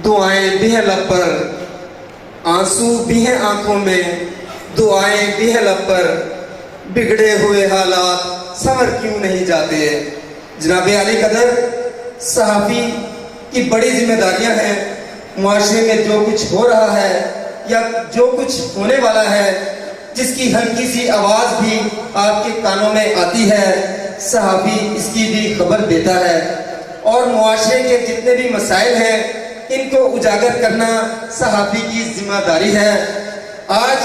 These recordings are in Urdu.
دعائیں بھی ہیں لب پر، آنسو بھی ہیں آنکھوں میں، دعائیں بھی ہیں لب پر، بگڑے ہوئے حالات سنور کیوں نہیں جاتے؟ جناب عالی قدر صحافی کی بڑی ذمہ داریاں ہیں۔ معاشرے میں جو کچھ ہو رہا ہے یا جو کچھ ہونے والا ہے، جس کی ہلکی سی آواز بھی آپ کے کانوں میں آتی ہے، صحافی اس کی بھی خبر دیتا ہے۔ اور معاشرے کے جتنے بھی مسائل ہیں ان کو اجاگر کرنا صحافی کی ذمہ داری ہے۔ آج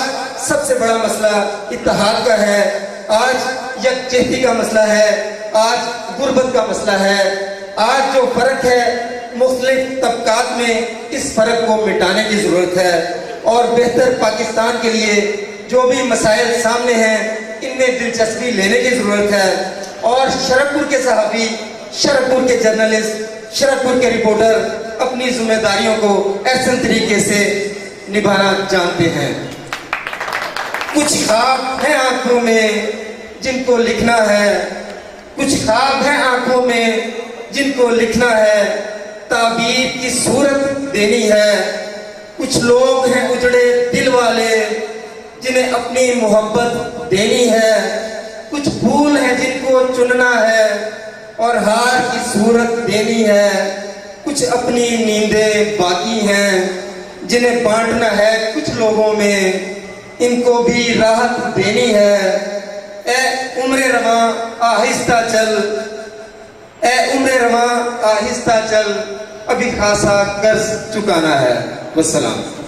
سب سے بڑا مسئلہ اتحاد کا ہے، آج یکجہتی کا مسئلہ ہے، آج غربت کا مسئلہ ہے، آج جو فرق ہے مختلف طبقات میں، اس فرق کو مٹانے کی ضرورت ہے۔ اور بہتر پاکستان کے لیے جو بھی مسائل سامنے ہیں ان میں دلچسپی لینے کی ضرورت ہے۔ اور شرکپور کے صحافی، شرکپور کے جرنلسٹ، شرکپور کے رپورٹر اپنی ذمہ داریوں کو احسن طریقے سے نبھانا جانتے ہیں۔ کچھ خواب ہیں آنکھوں میں جن کو لکھنا ہے، کچھ خواب ہیں آنکھوں میں جن کو لکھنا ہے، تعبیر کی صورت دینی ہے۔ کچھ لوگ ہیں اجڑے دل والے جنہیں اپنی محبت دینی ہے، کچھ پھول ہیں جن کو چننا ہے اور ہار کی صورت دینی ہے، کچھ اپنی نیندیں باقی ہیں جنہیں بانٹنا ہے کچھ لوگوں میں، ان کو بھی راحت دینی ہے۔ اے عمر رواں آہستہ چل، اے عمر رواں آہستہ چل، ابھی خاصا قرض چکانا ہے۔ والسلام۔